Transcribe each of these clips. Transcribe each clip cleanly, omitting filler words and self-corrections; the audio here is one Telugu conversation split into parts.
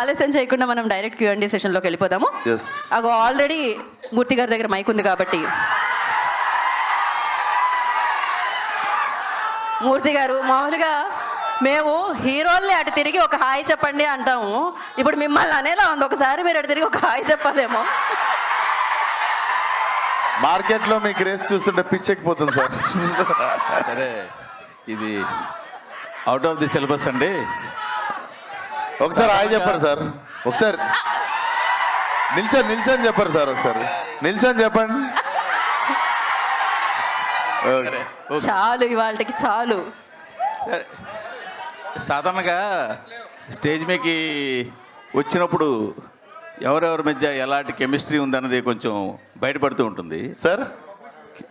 ఆలస్యం చేయకుండా మనం డైరెక్ట్ Q&A సెషన్లోకి వెళ్ళిపోదాము. అగో ఆల్రెడీ మూర్తి గారి దగ్గర మైక్ ఉంది కాబట్టి మూర్తి గారు, మామూలుగా మేము హీరోల్ని అటు తిరిగి ఒక హాయ్ చెప్పండి అంటాము, ఇప్పుడు మిమ్మల్ని అనేలా ఉంది, ఒకసారి మీరు అటు తిరిగి ఒక హాయ్ చెప్పాలేమో. మార్కెట్లో మీ క్రేజ్ చూస్తుంటే పిచ్చెక్కిపోతుంది సార్. సరే, ఇది అవుట్ ఆఫ్ ది సిలబస్ అండి. ఒకసారి హాయ్ చెప్పండి సార్. ఒకసారి నిల్చొని చెప్పండి సార్. ఒకసారి నిల్చొని చెప్పండి. చాలు, ఇవాళకి చాలు. సాధారణంగా స్టేజ్ మీదకి వచ్చినప్పుడు ఎవరెవరి మధ్య ఎలాంటి కెమిస్ట్రీ ఉందన్నది కొంచెం బయటపడుతూ ఉంటుంది సార్.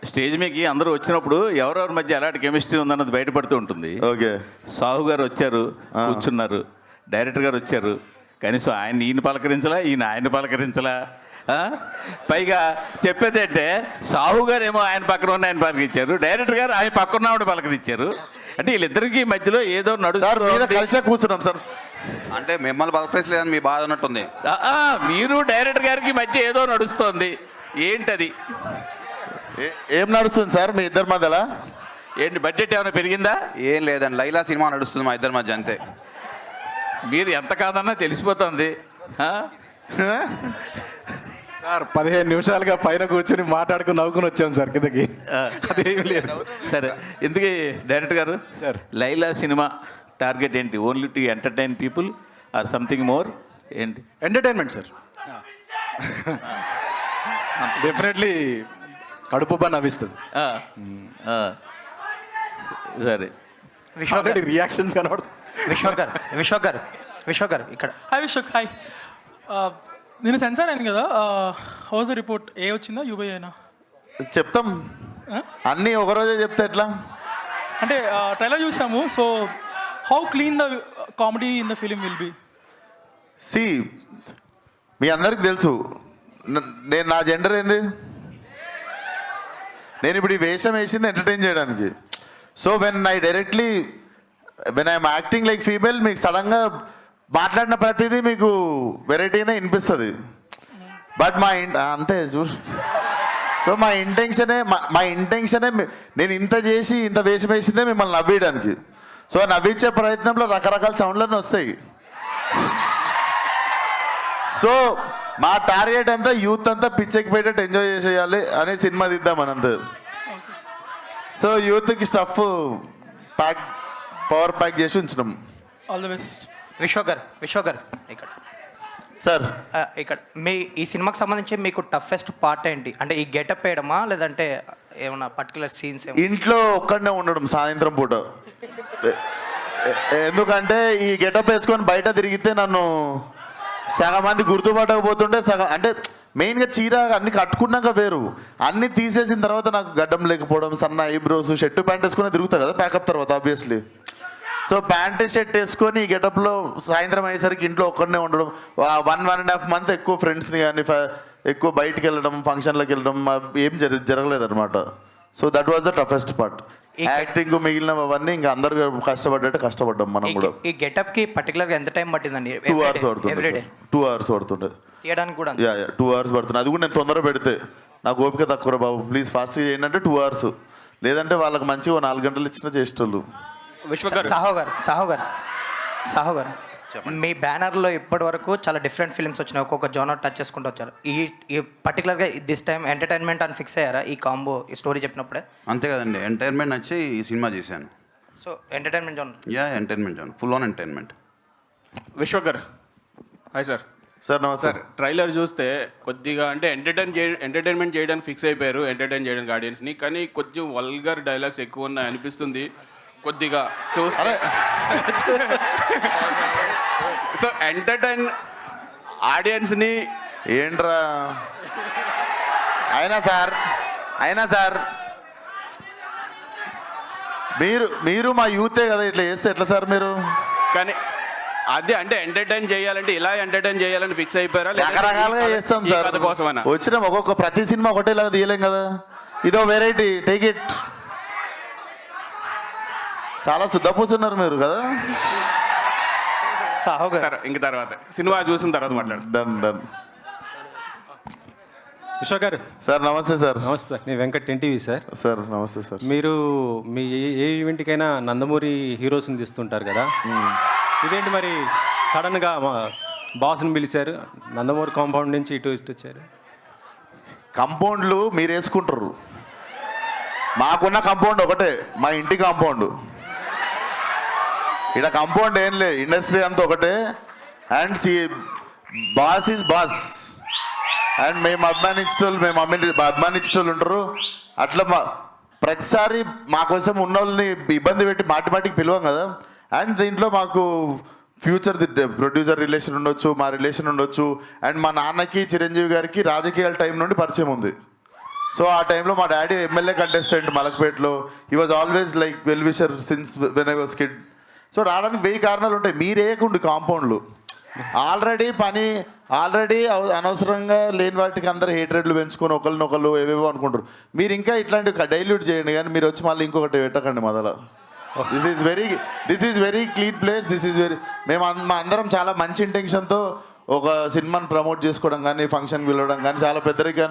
స్టేజ్ మీదకి అందరూ వచ్చినప్పుడు ఎవరెవరి మధ్య ఎలాంటి కెమిస్ట్రీ ఉందన్నది బయటపడుతూ ఉంటుంది. ఓకే, సాహు గారు వచ్చారు, కూర్చున్నారు. డైరెక్టర్ గారు వచ్చారు, కనీసం ఈయన పలకరించలా, ఈయన ఆయన పలకరించలా. పైగా చెప్పేది అంటే సాహు గారు ఏమో ఆయన పక్కన ఉన్న ఆయన పలకరించారు, డైరెక్టర్ గారు ఆయన పక్కన ఆవిడ పలకరించారు. అంటే వీళ్ళిద్దరికి మధ్యలో ఏదో కలిసే కూర్చున్నాం సార్. అంటే మిమ్మల్ని పలకరించలేదని మీ బాధ ఉన్నట్టుంది. మీరు డైరెక్టర్ గారికి మధ్య ఏదో నడుస్తోంది, ఏంటది? ఏం నడుస్తుంది సార్ మీ ఇద్దరి మధ్యలో? ఏంటి, బడ్జెట్ ఏమైనా పెరిగిందా? ఏం లేదండి, లైలా సినిమా నడుస్తుంది మా ఇద్దరి మధ్య, అంతే. మీరు ఎంత కాదన్నా తెలిసిపోతుంది. సార్ 15 నిమిషాలుగా పైన కూర్చొని మాట్లాడుకుని నవ్వుకుని వచ్చాను సార్ కిందకి. అదేమి లేదు. సరే, ఎందుకు డైరెక్టర్ గారు సార్, లైలా సినిమా టార్గెట్ ఏంటి? Only to entertain people or something more? ఏంటి? Entertainment sir. డెఫినెట్లీ కడుపు బా నవ్విస్తుంది. సరే, రియాక్షన్స్ కనబడుతుంది. విశ్వక్ గారు ఇక్కడ. Hi Vishwak, hi. నేను సెన్సార్ అయింది కదా, హౌస్ రిపోర్ట్ ఏ వచ్చిందా యూబై అయినా? చెప్తాం, అన్నీ ఒకరోజే చెప్తే ఎట్లా? అంటే ట్రైలర్ చూసాము, so how clean the comedy in the film will be? See, మీ అందరికి తెలుసు నేను నా జెండర్ ఏంది. నేను ఇప్పుడు ఈ వేషం వేసింది ఎంటర్టైన్ చేయడానికి. So when I'm acting like female, మీకు సడన్గా మాట్లాడిన ప్రతిదీ మీకు వెరైటీనే వినిపిస్తుంది. బట్ అంతే చూడు. సో మా ఇంటెన్షనే నేను ఇంత చేసి ఇంత వేషం వేసిందే మిమ్మల్ని నవ్వేయడానికి. సో నవ్వించే ప్రయత్నంలో రకరకాల సౌండ్లన్నీ వస్తాయి. సో మా టార్గెట్ అంతా యూత్ అంతా పిచ్చెక్కి పెట్టేట్టు ఎంజాయ్ చేసేయాలి అనే సినిమా తీద్దాం మనంతా. సో యూత్కి స్టఫ్ పవర్ ప్యాక్ చేసి ఉంచినాం. All the best. విశ్వక్ గారు ఇక్కడ. సార్, ఇక్కడ మీ ఈ సినిమాకి సంబంధించి మీకు టఫెస్ట్ పార్ట్ ఏంటి? అంటే ఈ గెటప్ వేయడమా, లేదంటే ఏమన్నా పర్టికులర్ సీన్స్? ఇంట్లో ఒక్కడనే ఉండడం సాయంత్రం పూట. ఎందుకంటే ఈ గెటప్ వేసుకొని బయట తిరిగితే నన్ను సగం మంది గుర్తుపట్టకపోతుంటే అంటే మెయిన్గా చీర అన్ని కట్టుకున్నాక వేరు, అన్నీ తీసేసిన తర్వాత నాకు గడ్డం లేకపోవడం, సన్న ఐబ్రోస్, షర్టు ప్యాంట్ వేసుకొని తిరుగుతా కదా ప్యాకప్ తర్వాత ఆబ్వియస్లీ. సో ప్యాంటు షర్ట్ వేసుకొని ఈ గెటప్లో సాయంత్రం అయ్యేసరికి ఇంట్లో ఒక్కడనే ఉండడం. 1.5 months ఎక్కువ ఫ్రెండ్స్ని కానీ ఎక్కువ బయటికి వెళ్ళడం, ఫంక్షన్లకు వెళ్ళడం ఏం జరగలేదు అనమాట. So that was the toughest part. Acting మిగిలినవన్నీ ఇంకా అందరు కష్టపడ్డట్టు కష్టపడ్డాం మనం కూడా. ఈ గెటప్ కి పర్టికులర్ గా ఎంత టైం పట్టిందండి? 2 hours పడుతుంది. 2 hours పడుతుండే తీయడానికి కూడా. 2 hours పడుతుంది. అది కూడా నేను తొందరగా పెడితే నాకు ఓపిక తక్కువ బాబు, ప్లీజ్ ఫాస్ట్గా చేయండి అంటే 2 hours, లేదంటే వాళ్ళకి మంచిగా 4 గంటలు ఇచ్చినా చేసేటోళ్ళు. సాహు గారు, మీ బ్యానర్లో ఇప్పటి వరకు చాలా డిఫరెంట్ ఫిల్మ్స్ వచ్చినాయి, ఒక్కొక్క జోనర్ టచ్ చేసుకుంటూ వచ్చారు. ఈ పర్టికులర్గా దిస్ టైం ఎంటర్టైన్మెంట్ అని ఫిక్స్ అయ్యారా ఈ కాంబో, ఈ స్టోరీ చెప్పినప్పుడే? అంతే కదండి, ఎంటర్టైన్మెంట్ వచ్చి ఈ సినిమా చేశాను. So entertainment genre. Entertainment genre, full on entertainment. Vishwak గారు, హాయ్ సార్. సార్ నమస్తే సార్. ట్రైలర్ చూస్తే కొద్దిగా అంటే ఎంటర్టైన్మెంట్ చేయడానికి ఫిక్స్ అయిపోయారు, ఎంటర్టైన్ చేయడానికి ఆడియన్స్ని, కానీ కొంచెం వల్గర్ డైలాగ్స్ ఎక్కువ ఉన్నాయి అనిపిస్తుంది కొద్దిగా చూస్తే. సో ఎంటర్టైన్ ఆడియన్స్ని ఏంట్రా అయినా సార్ మీరు మా యూతే కదా, ఇట్లా చేస్తే ఎట్లా సార్ మీరు? కానీ అదే అంటే ఎంటర్టైన్ చేయాలంటే ఇలా ఎంటర్టైన్ చేయాలని ఫిక్స్ అయిపోయారా? రకరకాలుగా చేస్తాం సార్, వచ్చిన ఒక్కొక్క ప్రతి సినిమా ఒకటేలాగా తీయలేం కదా, ఇదో వెరైటీ, టేక్ ఇట్. చాలా శుద్ధపూసున్నారు మీరు కదా. సాహు గారు ఇంక తర్వాత సినిమా చూసిన తర్వాత మాట్లాడు. Done done. విశ్వ గారు సార్ నమస్తే సార్. నమస్తే సార్, నేను వెంకట్ ఎన్టీవీ సార్. సార్ నమస్తే సార్. మీరు మీ ఏ ఈవెంట్కైనా నందమూరి హీరోస్ని తీస్తుంటారు కదా, ఇదేంటి మరి సడన్గా మా బాస్ని పిలిచారు, నందమూరి కాంపౌండ్ నుంచి ఇటు వచ్చారు? కంపౌండ్లు మీరు వేసుకుంటారు, మాకున్న కంపౌండ్ ఒకటే, మా ఇంటి కాంపౌండ్. ఇక్కడ కంపౌండ్ ఏం లేదు, ఇండస్ట్రీ అంతా ఒకటే. And boss is boss. And మేము అభిమానించేటోళ్ళు ఉంటారు. అట్లా ప్రతిసారి మా కోసం ఉన్న వాళ్ళని ఇబ్బంది పెట్టి మాటికి పిలవం కదా. అండ్ దీంట్లో మాకు ఫ్యూచర్ ప్రొడ్యూసర్ రిలేషన్ ఉండొచ్చు, మా రిలేషన్ ఉండొచ్చు. అండ్ మా నాన్నకి చిరంజీవి గారికి రాజకీయాల టైం నుండి పరిచయం ఉంది. సో ఆ టైంలో మా డాడీ ఎమ్మెల్యే కంటెస్టెంట్ మలక్పేటలో. He was always like well wisher since when I was kid. So రావడానికి 1000 కారణాలు ఉంటాయి. మీరేకుండి కాంపౌండ్లు ఆల్రెడీ అనవసరంగా లేని వాటికి అందరూ హేట్రెడ్లు పెంచుకొని ఒకరినొకరు ఏవేవో అనుకుంటారు. మీరు ఇంకా ఇట్లాంటివి డైల్యూట్ చేయండి, కానీ మీరు వచ్చి మళ్ళీ ఇంకొకటి పెట్టకండి మొదలు. This is very clean place. మా అందరం చాలా మంచి ఇంటెన్షన్తో ఒక సినిమాని ప్రమోట్ చేసుకోవడం కానీ, ఫంక్షన్కి పిలవడం కానీ, చాలా పెద్దరిగా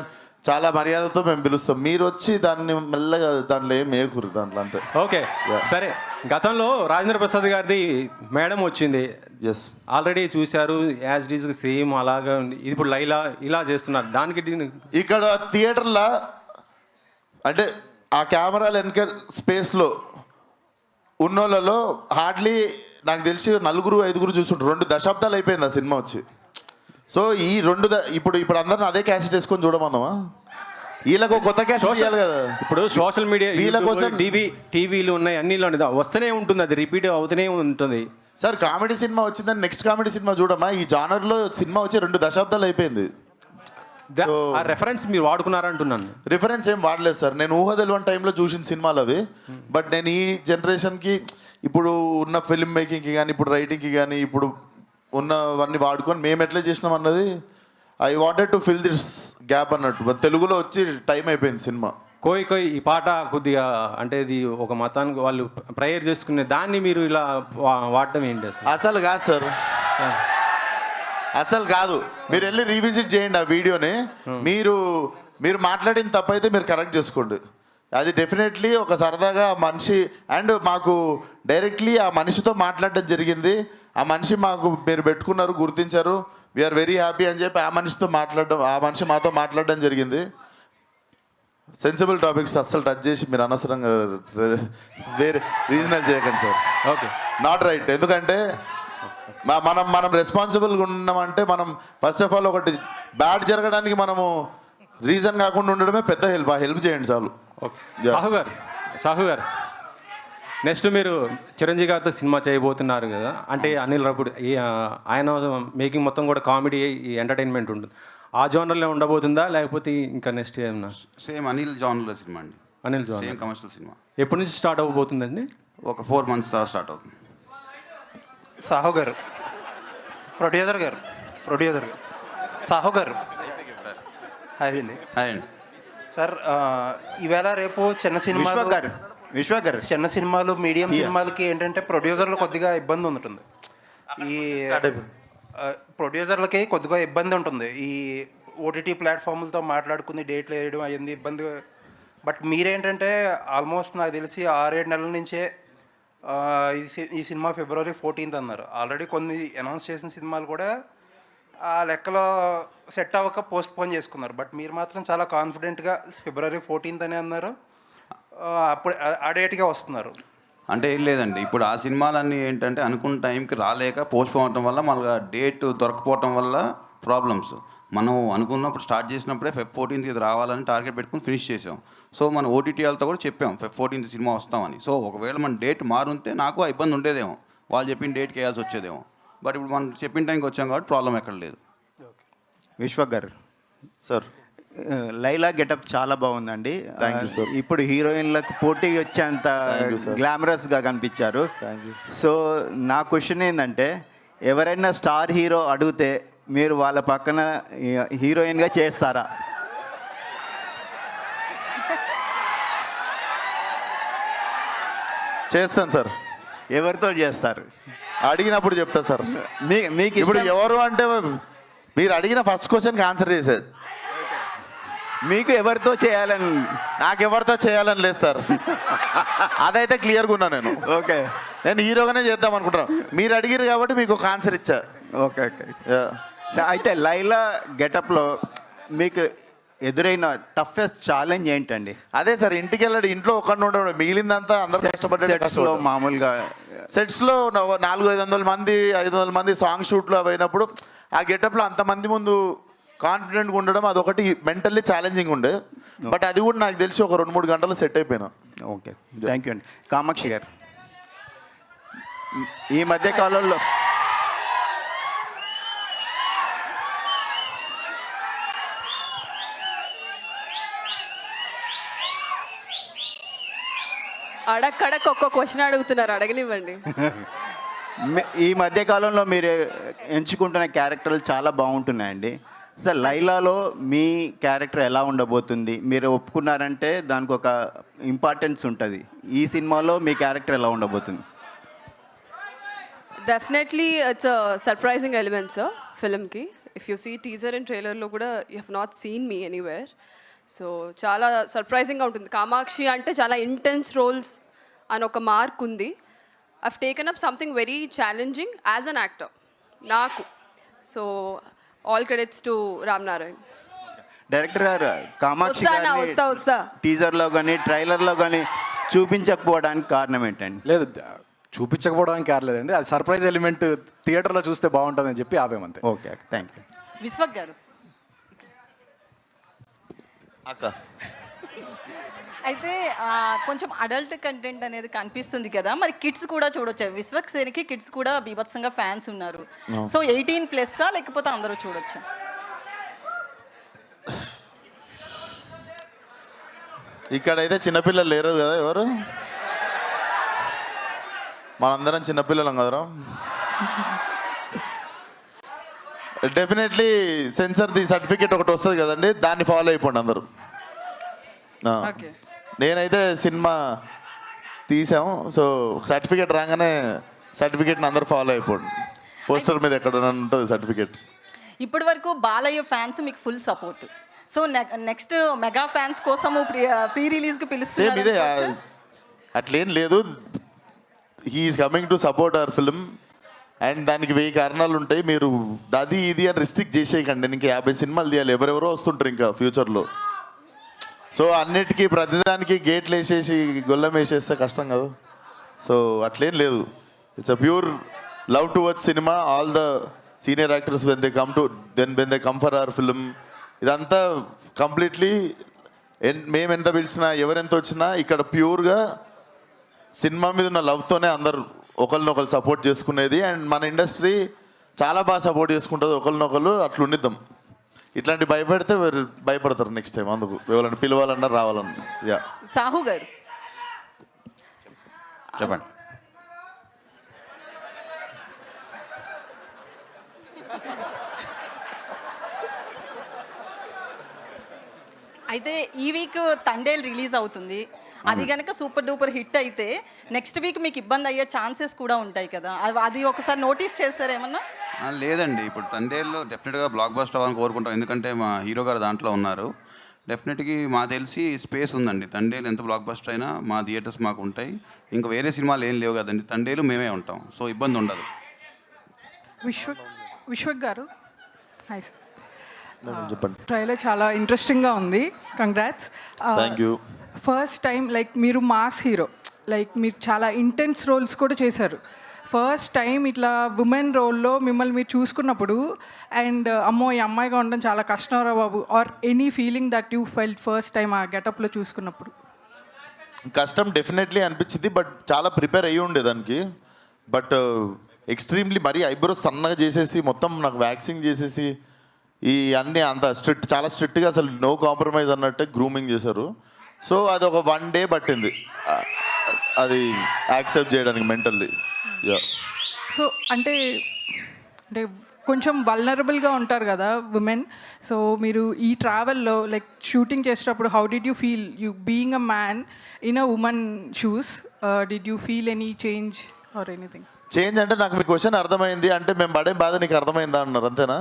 చాలా మర్యాదతో మేము పిలుస్తాం. మీరు వచ్చి దాన్ని మెల్లగా దాంట్లో ఏం వేయకూరు దాంట్లో అంతే. ఓకే సరే, గతంలో రాజేంద్ర ప్రసాద్ గారిది మేడం వచ్చింది, ఎస్ ఆల్రెడీ చూశారు, యాజ్ ఇట్ ఈజ్ సేమ్ అలాగా ఉంది. ఇప్పుడు లైలా ఇలా చేస్తున్నారు, దానికి ఇక్కడ థియేటర్లో అంటే ఆ కెమెరాలు వెనక స్పేస్లో ఉన్నోళ్ళలో హార్డ్లీ నాకు తెలిసి 4-5 చూస్తుంటారు. 2 దశాబ్దాలు అయిపోయింది ఆ సినిమా వచ్చి. సో ఈ ఇప్పుడు అందరిని అదే క్యాసెట్ వేసుకొని చూడమందామా? వీళ్ళకు కొత్త క్యాసెట్ చేయాలి కదా. ఇప్పుడు సోషల్ మీడియా వీళ్ళ కోసం టీవీలు ఉన్నాయి, అన్నిలో వస్తూనే ఉంటుంది, అది రిపీట్ అవుతూనే ఉంటుంది. సార్ కామెడీ సినిమా వచ్చిందని నెక్స్ట్ కామెడీ సినిమా చూడమా? ఈ జానర్లో సినిమా వచ్చి 2 దశాబ్దాలు అయిపోయింది. ఆ రెఫరెన్స్ మీరు వాడుకున్నారంటున్నాను. రిఫరెన్స్ ఏం వాడలేదు సార్. నేను ఊహ తెలియని టైంలో చూసిన సినిమాలు అవి. బట్ నేను ఈ జనరేషన్కి ఇప్పుడు ఉన్న ఫిల్మ్ మేకింగ్కి కానీ, ఇప్పుడు రైటింగ్కి కానీ, ఇప్పుడు ఉన్నవన్నీ వాడుకొని మేము ఎట్లా చేసినాం అన్నది I wanted to fill this gap అన్నట్టు. తెలుగులో వచ్చి టైం అయిపోయింది సినిమా. కోయి ఈ పాట కొద్దిగా అంటే ఇది ఒక మతానికి వాళ్ళు ప్రేయర్ చేసుకునే దాన్ని మీరు ఇలా వాడటం ఏంటి అసలు కాదు సార్, అసలు కాదు. మీరు వెళ్ళి రీవిజిట్ చేయండి ఆ వీడియోని. మీరు మాట్లాడిన తప్పైతే మీరు కరెక్ట్ చేసుకోండి. అది డెఫినెట్లీ ఒక సరదాగా మనిషి. అండ్ మాకు డైరెక్ట్లీ ఆ మనిషితో మాట్లాడడం జరిగింది. ఆ మనిషి మాకు మీరు పెట్టుకున్నారు, గుర్తించారు, వీఆర్ వెరీ హ్యాపీ అని చెప్పి ఆ మనిషి మాతో మాట్లాడడం జరిగింది. సెన్సిబుల్ టాపిక్స్ అస్సలు టచ్ చేసి మీరు అనవసరంగా వేరే రీజనల్ చేయకండి సార్. Okay, not right. ఎందుకంటే మనం రెస్పాన్సిబుల్గా ఉన్నామంటే మనం ఫస్ట్ ఆఫ్ ఆల్ ఒకటి బ్యాడ్ జరగడానికి మనము రీజన్ కాకుండా ఉండడమే పెద్ద హెల్ప్. ఆ హెల్ప్ చేయండి చాలు. ఓకే సాహు గారు నెక్స్ట్ మీరు చిరంజీవి గారితో సినిమా చేయబోతున్నారు కదా, అంటే అనిల్ రావిపూడి ఆయన మేకింగ్ మొత్తం కూడా కామెడీ ఎంటర్టైన్మెంట్ ఉంటుంది. ఆ జోనర్లో ఉండబోతుందా లేకపోతే ఇంకా నెక్స్ట్ ఏమన్నా? సేమ్ అనిల్ జాన్లో సినిమా అండి. Anil genre same commercial cinema. ఎప్పటి నుంచి స్టార్ట్ అవ్వబోతుందండి? ఒక 4 months తర్వాత స్టార్ట్ అవుతుంది. సాహు గారు ప్రొడ్యూసర్ గారు సాహు గారు హాయ్ అండి. హాయ్ అండి. సార్ ఈవేళ రేపు చిన్న సినిమాలు మీడియం సినిమాలకి ఏంటంటే ప్రొడ్యూసర్లు కొద్దిగా ఇబ్బంది ఉంటుంది. ఈ ప్రొడ్యూసర్లకి కొద్దిగా ఇబ్బంది ఉంటుంది. ఈ ఓటీటీ ప్లాట్ఫామ్లతో మాట్లాడుకుని డేట్లు వేయడం అయ్యింది ఇబ్బంది. బట్ మీరేంటంటే ఆల్మోస్ట్ నాకు తెలిసి 6-7 నెలల నుంచే ఈ సినిమా February 14th అన్నారు. ఆల్రెడీ కొన్ని అనౌన్స్ చేసిన సినిమాలు కూడా ఆ లెక్కలో సెట్ అవ్వక పోస్ట్ పోన్ చేసుకున్నారు. బట్ మీరు మాత్రం చాలా కాన్ఫిడెంట్గా February 14th అని అన్నారు. అప్పుడు ఆ డేట్గా వస్తున్నారు. అంటే ఏం లేదండి, ఇప్పుడు ఆ సినిమాలన్నీ ఏంటంటే అనుకున్న టైంకి రాలేక పోస్ట్ పోన్ అవడం వల్ల మళ్ళీ డేట్ దొరకపోవటం వల్ల ప్రాబ్లమ్స్. మనం అనుకున్నప్పుడు స్టార్ట్ చేసినప్పుడే Feb 14th ఇది రావాలని టార్గెట్ పెట్టుకుని ఫినిష్ చేసాం. సో మన ఓటీటీ వాళ్ళతో కూడా చెప్పాం Feb 14th సినిమా వస్తామని. సో ఒకవేళ మన డేట్ మారుంటే నాకు ఆ ఇబ్బంది ఉండేదేమో, వాళ్ళు చెప్పిన డేట్కి వేయాల్సి వచ్చేదేమో. బట్ ఇప్పుడు మనం చెప్పిన టైంకి వచ్చాం కాబట్టి ప్రాబ్లం ఎక్కడ లేదు. విశ్వ గారు సార్, లైలా గెటప్ చాలా బాగుందండి. ఇప్పుడు హీరోయిన్లకు పోటీ వచ్చేంత గ్లామరస్గా కనిపించారు. సో నా క్వశ్చన్ ఏంటంటే, ఎవరైనా స్టార్ హీరో అడిగితే మీరు వాళ్ళ పక్కన హీరోయిన్గా చేస్తారా? చేస్తాను సార్. ఎవరితో చేస్తారు? అడిగినప్పుడు చెప్తా సార్. మీకు ఇప్పుడు ఇష్టం- ఎవరు అంటే మీరు అడిగిన ఫస్ట్ క్వశ్చన్కి ఆన్సర్ చేసేది. మీకు ఎవరితో చేయాలని? నాకెవరితో చేయాలని లేదు సార్. అదైతే క్లియర్గా ఉన్నా నేను. ఓకే, నేను హీరోగానే చేద్దాం అనుకుంటున్నాను. మీరు అడిగిరు కాబట్టి మీకు ఒక ఆన్సర్ ఇచ్చా. ఓకే. అయితే లైలా గెటప్లో మీకు ఎదురైన టఫెస్ట్ ఛాలెంజ్ ఏంటండి? అదే సార్, ఇంటికి వెళ్ళాడు, ఇంట్లో ఒక్కడిని ఉండడం, మిగిలిందంతా అందరూ కష్టపడ్డాడు. సెట్స్లో మామూలుగా సెట్స్లో 400-500 మంది 500 మంది సాంగ్ షూట్లు అవి అయినప్పుడు ఆ గెటప్లో అంతమంది ముందు కాన్ఫిడెంట్గా ఉండడం అదొకటి మెంటల్లీ ఛాలెంజింగ్ ఉండే. బట్ అది కూడా నాకు తెలిసి ఒక 2-3 గంటలు సెట్ అయిపోయినా. ఓకే, థ్యాంక్ యూ అండి. కామాక్షి గారు, ఈ మధ్య కాలంలో అడక్కడక్ ఒక్క క్వశ్చన్ అడుగుతున్నారు, అడగనివ్వండి. ఈ మధ్య కాలంలో మీరు ఎంచుకుంటున్న క్యారెక్టర్లు చాలా బాగుంటున్నాయండి. సార్, లైలాలో మీ క్యారెక్టర్ ఎలా ఉండబోతుంది? మీరు ఒప్పుకున్నారంటే దానికి ఒక ఇంపార్టెన్స్ ఉంటుంది. ఈ సినిమాలో మీ క్యారెక్టర్ ఎలా ఉండబోతుంది? Definitely it's a surprising element sir ఫిల్మ్కి. If you see teaser and ట్రైలర్లో కూడా you have not seen me anywhere. So చాలా సర్ప్రైజింగ్గా ఉంటుంది. కామాక్షి అంటే చాలా ఇంటెన్స్ రోల్స్ అని ఒక మార్క్ ఉంది. I've taken up something very challenging as an actor నాకు. So all credits to Ram Narayan. Director గారు, కామాక్షి వస్తా టీజర్లో కానీ ట్రైలర్లో కానీ చూపించకపోవడానికి కారణం ఏంటండి? లేదు, చూపించకపోవడానికి కారలేదండి, అది సర్ప్రైజ్ ఎలిమెంట్ థియేటర్లో చూస్తే బాగుంటుందని చెప్పి ఆపేమంతే. Okay, thank you. విశ్వక్ గారు, అక్క అయితే కొంచెం అడల్ట్ కంటెంట్ అనేది కనిపిస్తుంది కదా, మరి కిడ్స్ కూడా చూడొచ్చు. విశ్వక్ సేన్కి కిడ్స్ కూడా బీభత్సంగా ఫ్యాన్స్ ఉన్నారు. సో 18+ లేకపోతే అందరూ చూడొచ్చా? ఇక్కడైతే చిన్నపిల్లలు లేరు కదా ఎవరు? మనందరం చిన్నపిల్లలం కదరా. డెఫినెట్లీ సెన్సర్ది సర్టిఫికేట్ ఒకటి వస్తుంది కదండి, దాన్ని ఫాలో అయిపోండి అందరూ. నేనైతే సినిమా తీసాము, సో సర్టిఫికేట్ రాగానే సర్టిఫికేట్ని అందరూ ఫాలో అయిపోండి. పోస్టర్ మీద ఎక్కడ ఉంటుంది సర్టిఫికేట్. ఇప్పటి వరకు బాలయ్య ఫ్యాన్స్ మీకు full support. So next mega fans కోసము ప్రీ రిలీజ్కి సేమ్ పిలుస్తున్నారు. ఇదే, అట్లేం లేదు. He's coming to support our film and దానికి 1000 కారణాలు ఉంటాయి. మీరు అది ఇది అని రిస్ట్రిక్ట్ చేసేయకండి. ఇంకా 50 సినిమాలు తీయాలి, ఎవరెవరో వస్తుంటారు ఇంకా ఫ్యూచర్లో. సో అన్నిటికీ ప్రతిదానికి గేట్లు వేసేసి గొల్లం వేసేస్తే కష్టం కదా. సో అట్లేం లేదు. It's a pure love towards cinema. All the senior actors when they come for hour film, ఇదంతా కంప్లీట్లీ మేము ఎంత పిలిచినా ఎవరెంత వచ్చినా ఇక్కడ ప్యూర్గా సినిమా మీద ఉన్న లవ్తోనే అందరు ఒకరినొకరు సపోర్ట్ చేసుకునేది. అండ్ మన ఇండస్ట్రీ చాలా బాగా సపోర్ట్ చేసుకుంటుంది ఒకరినొకరు. అట్లా ఉండిద్దాం. ఇట్లాంటి భయపడితే భయపడతారు నెక్స్ట్ టైం. అందుకు ఎవరైనా పిలవాలన్నా రావాలన్నా. యా, సాహు గారు చెప్పండి. అయితే ఈ వీక్ తండేల్ రిలీజ్ అవుతుంది. అది కనుక సూపర్ డూపర్ హిట్ అయితే నెక్స్ట్ వీక్ మీకు ఇబ్బంది అయ్యే ఛాన్సెస్ కూడా ఉంటాయి కదా, అది ఒకసారి నోటీస్ చేస్తారేమన్నా? లేదండి, ఇప్పుడు తండేల్లో డెఫినెట్గా బ్లాక్ బస్టర్ అవ్వాలని కోరుకుంటాం. ఎందుకంటే మా హీరో గారు దాంట్లో ఉన్నారు. డెఫినెట్గా మా తెలిసి స్పేస్ ఉందండి. తండేలు ఎంత బ్లాక్ బస్టర్ అయినా మా థియేటర్స్ మాకు ఉంటాయి. ఇంకా వేరే సినిమాలు ఏం లేవు కదండి, తండేలు మేమే ఉంటాం. సో ఇబ్బంది ఉండదు. విశ్వక్ గారు, హాయ్ సార్. చెప్పండి. ట్రైలర్ చాలా ఇంట్రెస్టింగ్గా ఉంది, congrats. Thank you. First time like మీరు మాస్ హీరో, లైక్ మీరు చాలా ఇంటెన్స్ రోల్స్ కూడా చేశారు. ఫస్ట్ టైం ఇట్లా ఉమెన్ రోల్లో మిమ్మల్ని మీరు చూసుకున్నప్పుడు అండ్ అమ్మో ఈ అమ్మాయిగా ఉండడం చాలా కష్టంరా బాబు, are any feeling that you felt first time ఆ గెటప్లో చూసుకున్నప్పుడు? కష్టం డెఫినెట్లీ అనిపించింది, బట్ చాలా ప్రిపేర్ అయ్యి ఉండే దానికి. బట్ ఎక్స్ట్రీమ్లీ మరీ ఐబ్రోస్ సన్నగా చేసేసి మొత్తం నాకు వ్యాక్సింగ్ చేసేసి ఈ అన్నీ అంత చాలా స్ట్రిక్ట్గా అసలు నో కాంప్రమైజ్ అన్నట్టే గ్రూమింగ్ చేశారు. సో అది ఒక 1 day పట్టింది అది యాక్సెప్ట్ చేయడానికి మెంటల్లీ. సో అంటే కొంచెం వల్నరబుల్గా ఉంటారు కదా ఉమెన్. సో మీరు ఈ ట్రావెల్లో లైక్ షూటింగ్ చేసేటప్పుడు how did you feel you being a man in a women shoes? Did you feel any change or anything? Change అంటే నాకు మీ క్వశ్చన్ అర్థమైంది అంటే మేము పడే బాధ నీకు అర్థమైందా అన్నారు, అంతేనా?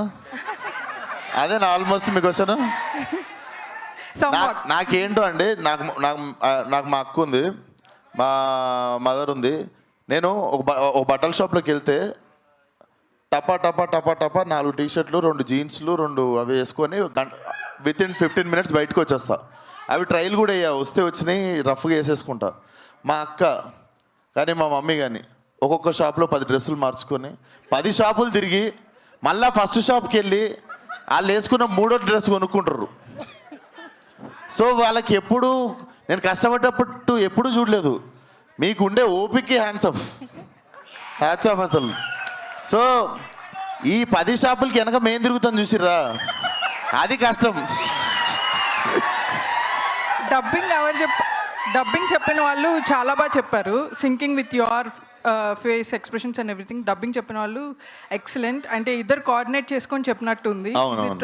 అదేనా ఆల్మోస్ట్ మీ క్వశ్చన్? నాకేంటో అండి, నాకు మా అక్క ఉంది, మా మదర్ ఉంది. నేను ఒక బట్టల షాప్లోకి వెళ్తే టపా 4 టీ-షర్ట్లు, 2 జీన్స్లు, 2 అవి వేసుకొని విత్ ఇన్ 15 minutes బయటకు వచ్చేస్తా. అవి ట్రైల్ కూడా అయ్యా, వస్తే వచ్చినాయి, రఫ్గా వేసేసుకుంటా. మా అక్క కానీ మా మమ్మీ కానీ ఒక్కొక్క షాప్లో 10 డ్రెస్సులు మార్చుకొని 10 షాపులు తిరిగి మళ్ళీ ఫస్ట్ షాప్కి వెళ్ళి వాళ్ళు వేసుకున్న 3వ డ్రెస్ కొనుక్కుంటారు. సో వాళ్ళకి ఎప్పుడు నేను కష్టపడ్డప్పుడు ఎప్పుడు చూడలేదు. మీకుండే ఓపిక హ్యాండ్స్ ఆఫ్ అసలు. సో ఈ 10 షాపులకి వెనక మేము తిరుగుతాం చూసిర్రా, అది కష్టం. డబ్బింగ్ చెప్పిన వాళ్ళు చాలా బాగా చెప్పారు, sinking with your face expressions and everything. Dubbing చెప్పిన వాళ్ళు ఎక్సలెంట్, అంటే ఇద్దరు కోఆర్డినేట్ చేసుకొని చెప్పినట్టు ఉంది.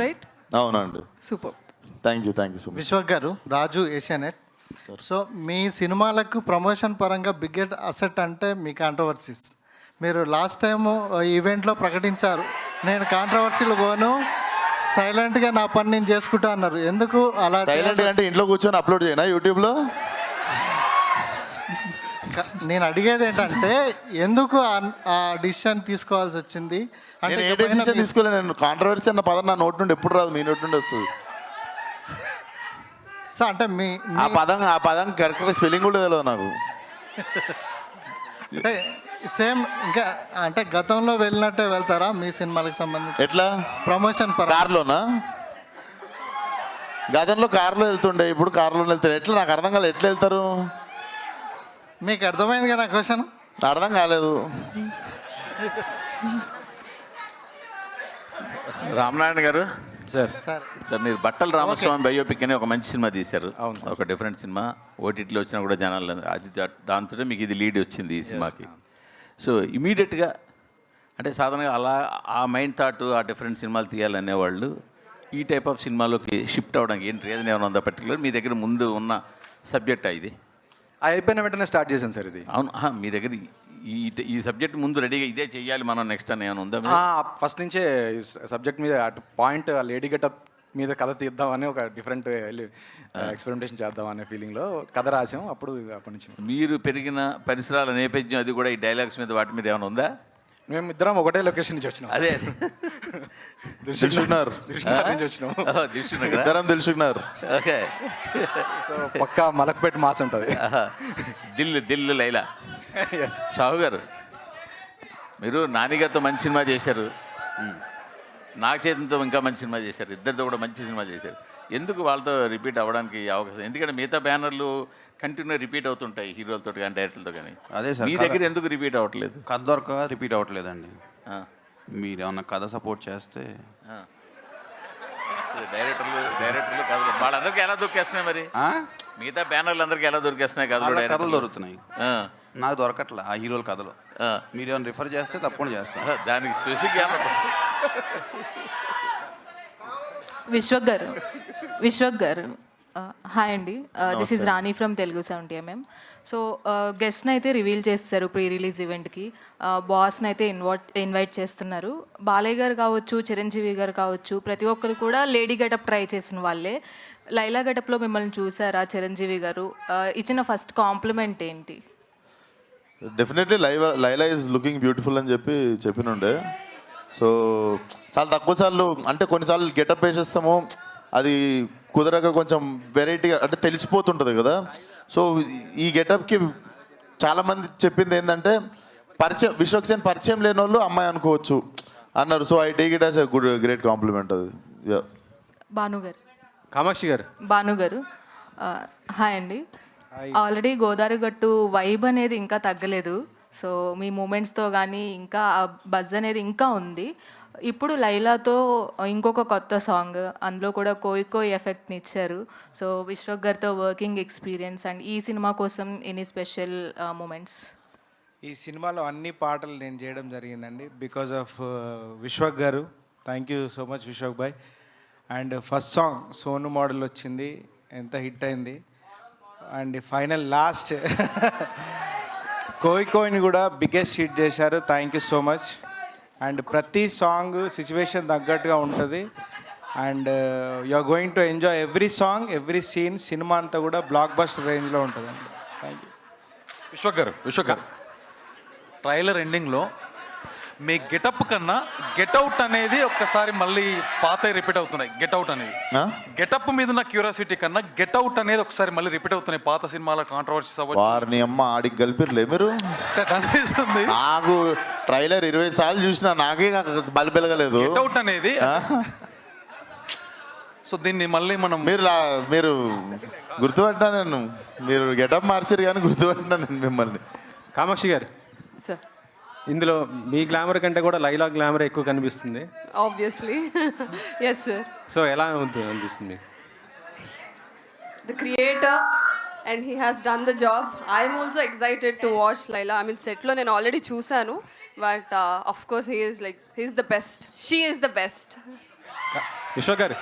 రైట్? అవునండి. Super. Thank you so much. Vishwak గారు, రాజు ఏషియానెట్. సో మీ సినిమాలకు ప్రమోషన్ పరంగా బిగ్గెస్ట్ అసెట్ అంటే మీ కాంట్రవర్సీస్. మీరు లాస్ట్ టైము ఈవెంట్లో ప్రకటించారు, నేను కాంట్రవర్సీలు పోను, సైలెంట్గా నా పని నేను చేసుకుంటా అన్నారు. ఎందుకు అలా? సైలెంట్గా అంటే ఇంట్లో కూర్చొని అప్లోడ్ చేయనా యూట్యూబ్లో? నేను అడిగేది ఏంటంటే ఎందుకు ఆ డిసిషన్ తీసుకోవాల్సి వచ్చింది? నేను ఏ డెసిషన్ తీసుకోలేదు. నేను కాంట్రవర్సీ అన్న పదం నా నోటి నుండి ఎప్పుడు రాదు, మీ నోటి నుండి వస్తుంది. సో అంటే ఆ పదం కరెక్ట్గా స్పెల్లింగ్ కూడా తెలియదు నాకు. అంటే సేమ్ ఇంకా అంటే గతంలో వెళ్ళినట్టే వెళ్తారా మీ సినిమాలకు సంబంధించి? ఎట్లా ప్రమోషన్ కార్లోనా? గతంలో కార్లో వెళ్తుండే, ఇప్పుడు కార్లో వెళ్తారు. ఎట్లా నాకు అర్థం కాలేదు, ఎట్లా వెళ్తారు? మీకు అర్థమైంది కదా క్వశ్చన్? అర్థం కాలేదు. రామనారాయణ గారు, సార్ సార్ మీరు బట్టల రామస్వామి బయోపిక్ అని ఒక మంచి సినిమా తీశారు. ఒక డిఫరెంట్ సినిమా, ఓటీటీలో వచ్చినా కూడా జనాలు అది దాంతో మీకు ఇది లీడ్ వచ్చింది ఈ సినిమాకి. సో ఇమీడియట్గా అంటే సాధారణంగా అలా ఆ మైండ్ థాట్, ఆ డిఫరెంట్ సినిమాలు తీయాలనేవాళ్ళు ఈ టైప్ ఆఫ్ సినిమాలోకి షిఫ్ట్ అవ్వడానికి ఏంటి రీజన్ ఏమైనా ఉందా పర్టికులర్? మీ దగ్గర ముందు ఉన్న సబ్జెక్టా ఇది? అయిపోయిన వెంటనే స్టార్ట్ చేశాను సార్ ఇది. అవును, మీ దగ్గర ఈ సబ్జెక్ట్ ముందు రెడీగా ఇదే చెయ్యాలి మనం నెక్స్ట్ అని ఏమైనా ఉందా? ఫస్ట్ నుంచే సబ్జెక్ట్ మీద అటు పాయింట్ లేడీ గెటప్ మీద కథ తీద్దామని ఒక డిఫరెంట్ ఎక్స్పెరిమెంటేషన్ చేద్దాం అనే ఫీలింగ్లో కథ రాసాం. అప్పటి నుంచి మీరు పెరిగిన పరిసరాల నేపథ్యం అది కూడా ఈ డైలాగ్స్ మీద వాటి మీద ఏమైనా ఉందా? మేము ఇద్దరం ఒకటే లొకేషన్ నుంచి వచ్చినాం. అదే దిల్సుఖ్నగర్ నుంచి వచ్చినాం. దిల్సుఖ్నగర్. ఓకే. సో పక్కా మలక్పేట్ మాస్ ఉంటుంది. దిల్లు లైలా. షాహు గారు, మీరు నానిగారితో మంచి సినిమా చేశారు, నాగ చైతన్యతో ఇంకా మంచి సినిమా చేశారు, ఇద్దరితో కూడా మంచి సినిమా చేశారు. ఎందుకు వాళ్ళతో రిపీట్ అవ్వడానికి అవకాశం? ఎందుకంటే మిగతా బ్యానర్లు కంటిన్యూ రిపీట్ అవుతుంటాయి హీరోలతో కానీ డైరెక్టర్లతో కానీ. అదే సార్, మీ దగ్గర ఎందుకు రిపీట్ అవ్వట్లేదు? కథ దొరక రిపీట్ అవ్వట్లేదండి. మీరు ఏమన్నా కథ సపోర్ట్ చేస్తే డైరెక్టర్లు కథలు వాళ్ళందరికీ ఎలా దొరికేస్తున్నాయి మరి? మిగతా బ్యానర్లు అందరికీ ఎలా దొరికేస్తున్నాయి కథలు దొరుకుతున్నాయి, నాకు దొరకట్లే ఆ హీరోల కథలు. మీరు ఏమైనా రిఫర్ చేస్తే తప్పకుండా చేస్తాను. దానికి స్పెసిఫిక్ విశ్వక్ గారు హాయ్ అండి, this is Rani from Telugu 70mm. సో గెస్ట్ని అయితే రివీల్ చేస్తారు ప్రీ రిలీజ్ ఈవెంట్కి, బాస్ని అయితే ఇన్వైట్ చేస్తున్నారు. బాలయ్య గారు కావచ్చు, చిరంజీవి గారు కావచ్చు, ప్రతి ఒక్కరు కూడా లేడీ గెటప్ ట్రై చేసిన వాళ్ళే. లైలా గెటప్లో మిమ్మల్ని చూసారా చిరంజీవి గారు? ఇచ్చిన ఫస్ట్ కాంప్లిమెంట్ ఏంటి? Definitely Laila is looking beautiful అని చెప్పినుండే. సో చాలా తక్కువ సార్లు అంటే కొన్నిసార్లు గెటప్ వేసేస్తాము, అది కుదరక కొంచెం వెరైటీగా అంటే తెలిసిపోతుంటుంది కదా. సో ఈ గెటప్కి చాలామంది చెప్పింది ఏంటంటే విశ్వక్ సేన్ పరిచయం లేని వాళ్ళు అమ్మాయి అనుకోవచ్చు అన్నారు. So I take it as a great compliment అది. కామాక్షి గారు, భాను గారు హాయ్ అండి. ఆల్రెడీ గోదావరి గట్టు వైబ్ అనేది ఇంకా తగ్గలేదు. సో మీ మూమెంట్స్తో కానీ ఇంకా ఆ బజ్ అనేది ఇంకా ఉంది. ఇప్పుడు లైలాతో ఇంకొక కొత్త సాంగ్, అందులో కూడా కోయి ఎఫెక్ట్ని ఇచ్చారు. సో విశ్వక్ గారితో వర్కింగ్ ఎక్స్పీరియన్స్ అండ్ ఈ సినిమా కోసం ఎనీ స్పెషల్ మూమెంట్స్? ఈ సినిమాలో అన్ని పాటలు నేను చేయడం జరిగిందండి బికాజ్ ఆఫ్ విశ్వక్ గారు. Thank you so much Vishwak బాయ్. And first song Sonu model వచ్చింది, ఎంత హిట్ అయింది. అండ్ ఫైనల్ లాస్ట్ కోయిని కూడా బిగ్గెస్ట్ హిట్ చేశారు. Thank you so much. And ప్రతి సాంగ్ సిచ్యువేషన్ తగ్గట్టుగా ఉంటుంది. And you are going to enjoy every song, every scene. సినిమా అంతా కూడా బ్లాక్ బస్టర్ రేంజ్లో ఉంటుందండి. Thank you. విశ్వక్ గారు ట్రైలర్ ఎండింగ్లో మీ గెటప్ కన్నా గెట్అవుట్ అనేది ఒక్కసారి మళ్ళీ పాత రిపీట్ అవుతున్నాయి. గెట్అవుట్ అనేది గెటప్ మీద ఉన్న క్యూరియాసిటీ కన్నా గెట్అవుట్ అనేది ఒకసారి మళ్ళీ రిపీట్ అవుతున్నాయి. పాత సినిమాల కాంట్రవర్సీస్ అవ్వచ్చు. వారిని అమ్మ ఆడికి కలిపిర్లే మీరు. అనిపిస్తుంది నాకు ట్రైలర్ 20 సార్లు చూసినా నాకే బలిపెలగలేదు. గెట్అవుట్ అనేది సో దీన్ని మళ్ళీ మనం మీరు గుర్తుపట్టినా నేను, మీరు గెటప్ మార్చారు కానీ గుర్తుపట్టినా నేను మిమ్మల్ని. కామాక్షి గారు సార్, ఇందులో మీ గ్లామర్ కంటే కూడా లైలా గ్లామర్ ఎక్కువ కనిపిస్తుంది. ఆబ్వియస్లీ. Yes sir. సో ఎలా ఉంటుంది అనిపిస్తుంది? The creator and he has done the job. I am also excited to watch Laila. I mean set lo నేను already చూసాను, but of course he is the best. She is the best. విశ్వ గారు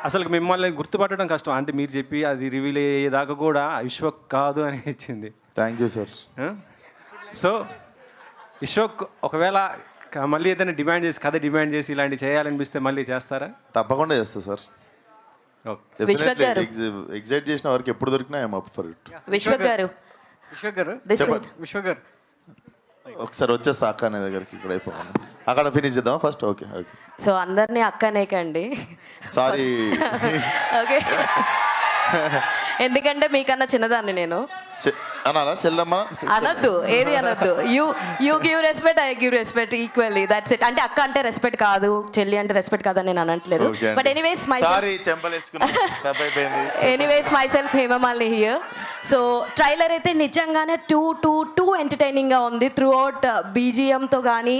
అసలు మిమ్మల్ని గుర్తుపట్టడం కష్టం. అంటే మీరు చెప్పి అది రివీల్ అయ్యేదాకా కూడా విశ్వక్ కాదు అని ఇచ్చింది. Thank you sir. So Vishwak ఒకవేళ మళ్ళీ ఏదైనా కథ డిమాండ్ చేసి ఇలాంటివి చేయాలనిపిస్తే మళ్ళీ చేస్తారా? తప్పకుండా చేస్తా సార్. ఎగ్జైట్ చేసిన వరకు ఎప్పుడు దొరికినా I'm up for it. Vishwak గారు ఒకసారి వచ్చేస్తా అక్క అనే దగ్గరికి. ఇక్కడ అయిపోవాలి, అక్కడ ఫినిష్ చేద్దాం ఫస్ట్. Okay okay. సో అందరినీ అక్కనే కండి. సారీ. ఓకే. ఎందుకంటే మీకన్నా చిన్నదాన్ని నేను. అనాలా చెల్లమ్మ అనొద్దు, ఏది అనొద్దు. You give respect, I give respect equally. That's it. అంటే అక్క అంటే రెస్పెక్ట్ కాదు, చెల్లి అంటే రెస్పెక్ట్ కాదని నేను అనట్లేదు. But anyways myself Hema Malini here. So trailer అయితే నిజంగానే టూ ఎంటర్టైనింగ్గా ఉంది. త్రూ అవుట్ బీజిఎంతో కానీ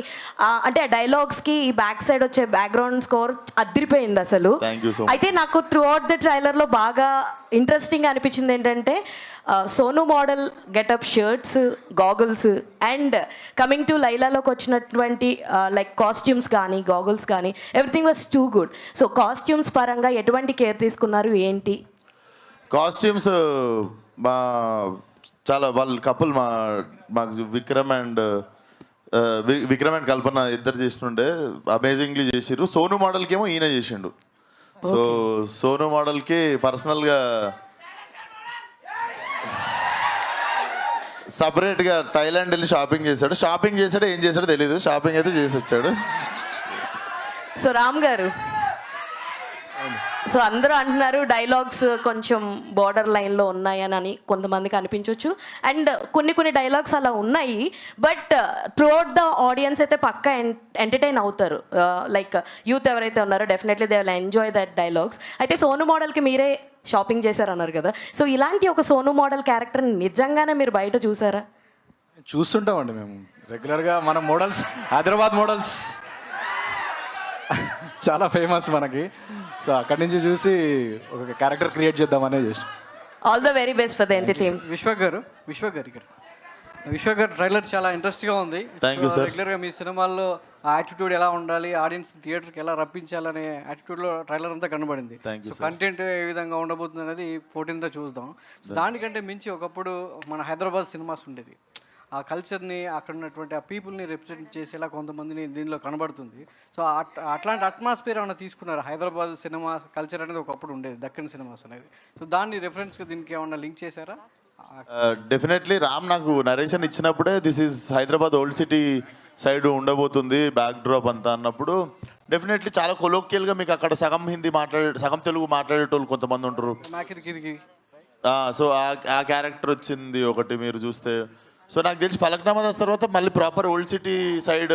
అంటే డైలాగ్స్కి ఈ బ్యాక్ సైడ్ వచ్చే బ్యాక్గ్రౌండ్ స్కోర్ అదిరిపోయింది అసలు. అయితే నాకు త్రూ అవుట్ ద ట్రైలర్లో బాగా ఇంట్రెస్టింగ్ అనిపించింది ఏంటంటే Sonu model getup, shirts, goggles and coming to లైలాలోకి వచ్చినటువంటి లైక్ కాస్ట్యూమ్స్ కానీ గాగుల్స్ కానీ everything was too good. So costumes పరంగా ఎటువంటి కేర్ తీసుకున్నారు ఏంటి? కాస్ట్యూమ్స్ చాలా వాళ్ళ కపుల్ మాకు విక్రమ్ అండ్ కల్పన ఇద్దరు చేస్తుండే అమేజింగ్లీ చేసిర్రు. సోను మోడల్కి ఏమో ఈయన చేసిండు. సో సోను మోడల్కి పర్సనల్గా సపరేట్గా థైలాండ్ వెళ్ళి షాపింగ్ చేశాడు. ఏం చేశాడో తెలీదు, షాపింగ్ అయితే చేసి వచ్చాడు. సో రామ్ గారు, సో అందరూ అంటున్నారు డైలాగ్స్ కొంచెం బార్డర్ లైన్లో ఉన్నాయని కొంతమందికి అనిపించవచ్చు. అండ్ కొన్ని డైలాగ్స్ అలా ఉన్నాయి, బట్ త్రూఅవుట్ ద ఆడియన్స్ అయితే పక్కా ఎంటర్టైన్ అవుతారు. లైక్ యూత్ ఎవరైతే ఉన్నారో definitely they will enjoy that dialogues. అయితే సోను మోడల్కి మీరే షాపింగ్ చేశారన్నారు కదా, సో ఇలాంటి ఒక సోను మోడల్ క్యారెక్టర్ని నిజంగానే మీరు బయట చూసారా? చూస్తుంటామండి మేము రెగ్యులర్గా. మన మోడల్స్ హైదరాబాద్ మోడల్స్ చాలా ఫేమస్ మనకి. సో అక్కడి నుంచి చూసి ఒక క్యారెక్టర్ క్రియేట్ చేద్దామనే చేసి. All the very best for the entertainment. Vishwak గారు ట్రైలర్ చాలా ఇంట్రెస్ట్గా ఉంది. రెగ్యులర్గా మీ సినిమాల్లో ఆ యాటిట్యూడ్ ఎలా ఉండాలి, ఆడియన్స్ థియేటర్కి ఎలా రప్పించాలనే యాటిట్యూడ్లో ట్రైలర్ అంతా కనబడింది. సో కంటెంట్ ఏ విధంగా ఉండబోతుంది అనేది 14th చూద్దాం. సో దానికంటే మించి ఒకప్పుడు మన హైదరాబాద్ సినిమాస్ ఉండేది. ఆ కల్చర్ని, అక్కడ ఉన్నటువంటి ఆ పీపుల్ని రిప్రజెంట్ చేసేలా కొంతమందిని దీనిలో కనబడుతుంది. సో అట్లాంటి అట్మాస్ఫియర్ ఏమైనా తీసుకున్నారు? హైదరాబాద్ సినిమా కల్చర్ అనేది ఒకప్పుడు ఉండేది, దక్కన్ సినిమాస్ అనేది. సో దాన్ని రెఫరెన్స్గా దీనికి ఏమన్నా లింక్ చేశారా? డెఫినెట్లీ రామ్ నాకు నరేషన్ ఇచ్చినప్పుడే this is Hyderabad old city side ఉండబోతుంది బ్యాక్ డ్రాప్ అంతా అన్నప్పుడు డెఫినెట్లీ చాలా కొలోక్యల్గా మీకు అక్కడ సగం హిందీ సగం తెలుగు మాట్లాడేటోళ్ళు కొంతమంది ఉంటారు. సో ఆ క్యారెక్టర్ వచ్చింది ఒకటి మీరు చూస్తే. సో నాకు తెలిసి ఫలక్నామా దాస్ తర్వాత మళ్ళీ ప్రాపర్ ఓల్డ్ సిటీ సైడ్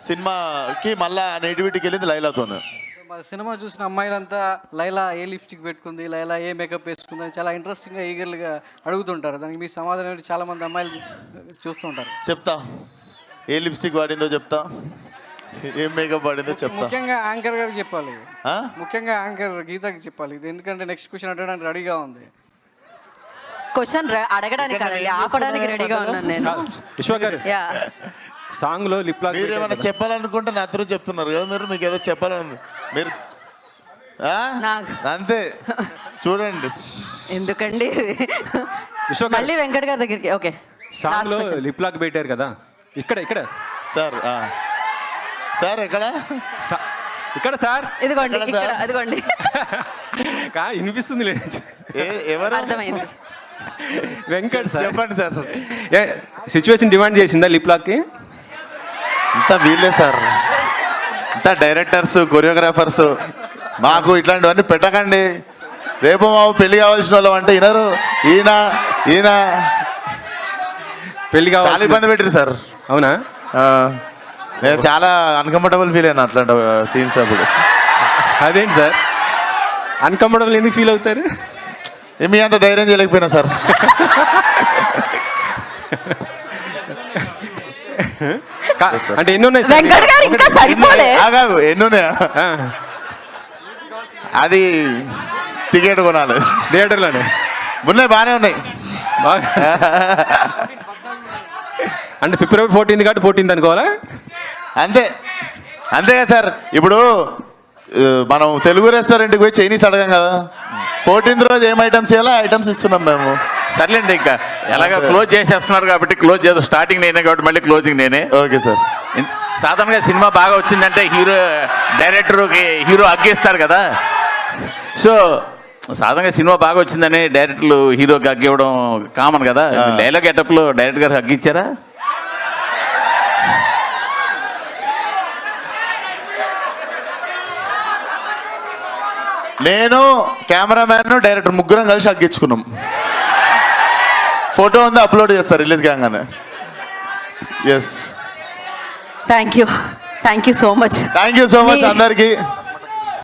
సినిమాకి మళ్ళీ నేటివిటీకి వెళ్ళింది లైలాతోనే. సినిమా చూసిన అమ్మాయిలంతా లైలా ఏ లిప్స్టిక్ పెట్టుకుంది, లైలా ఏ మేకప్ వేసుకుంది అని చాలా ఇంట్రెస్టింగ్గా ఈగర్గా అడుగుతుంటారు. దానికి మీ సమాధానం చాలా మంది అమ్మాయిలు చూస్తుంటారు. చెప్తా, ఏ లిప్స్టిక్ వాడిందో చెప్తా, ఏం మేకప్ వాడిందో చెప్తా. ముఖ్యంగా యాంకర్ గారికి చెప్పాలి, ముఖ్యంగా యాంకర్ గీతకి చెప్పాలి. ఎందుకంటే నెక్స్ట్ క్వశ్చన్ అడగడానికి రెడీగా ఉంది. క్వశ్చన్ అడగడానికి కాదండి, ఆపడానికి రెడీగా ఉన్నాను నేను. విశ్వక్ గారు సాంగ్లో లిప్ లాక్ మీరు ఏమైనా చెప్పాలనుకుంటే నాతో చెప్తున్నారు కదా, మీకు ఏదో చెప్పాలని మీరు అంతే చూడండి. ఎందుకండి మళ్ళీ వెంకట్ గారి దగ్గరికి. ఓకే సాంగ్లో లిప్ లాక్ పెట్టారు కదా, ఇక్కడ సార్ సార్ ఎక్కడ ఇక్కడ సార్ ఇదిగోండి ఇక్కడ అదిగోండి వినిపిస్తుంది ఎవరు అర్థమైంది. వెంకట్ సార్ చెప్పండి సార్. సిచ్యువేషన్ డిమాండ్ చేసిందా లిప్ లాక్కి? ఇంత వీళ్ళే సార్, ఇంత డైరెక్టర్స్ కొరియోగ్రాఫర్స్, మాకు ఇట్లాంటివన్నీ పెట్టకండి. రేపు మాకు పెళ్లి కావాల్సిన వాళ్ళం అంటే వినరు. ఈయన పెళ్లి చాలా ఇబ్బంది పెట్టారు సార్. అవునా? నేను చాలా అన్కంఫర్టబుల్ ఫీల్ అయినా అట్లాంటి సీన్స్ అప్పుడు. అదేంటి సార్ అన్కంఫర్టబుల్ ఎందుకు ఫీల్ అవుతారు? మీ అంత ధైర్యం చేయలేకపోయినా సార్. అంటే ఎన్ని ఉన్నాయి ఎన్ని ఉన్నాయా? అది టికెట్ కొనాలి థియేటర్లోనే. ఉన్నాయి, బాగానే ఉన్నాయి. అంటే ఫిబ్రవరి 14 కాబట్టి 14 అనుకోవాలా? అంతే కదా సార్. ఇప్పుడు మనం తెలుగు రెస్టారెంట్కి పోయి చైనీస్ అడగం కదా, 14th రోజు ఏం ఐటమ్స్ ఇవ్వాలో ఐటమ్స్ ఇస్తున్నాం మేము. సర్లేండి, ఇంకా ఎలాగ క్లోజ్ చేసేస్తున్నారు కాబట్టి క్లోజ్ చేద్దాం. స్టార్టింగ్ నేనే కాబట్టి మళ్ళీ క్లోజింగ్ నేనే. Okay sir. సాధారణంగా సినిమా బాగా వచ్చిందంటే డైరెక్టర్కి హీరో అగ్గేస్తారు కదా. సో సాధారణంగా సినిమా బాగా వచ్చిందని డైరెక్టర్లు హీరోకి అగ్గివ్వడం కామన్ కదా. డైలాగ్ గెటప్లో డైరెక్టర్ గారు అగ్గిచ్చారా? నేను కెమెరామ్యాన్ డైరెక్టర్ ముగ్గురం కలిసి అగ్గించుకున్నాం. ఫోటో ఉంది, అప్లోడ్ చేస్తారు రిలీజ్ కాగానే. Yes, thank you so much. Thank you so much అందరికీ.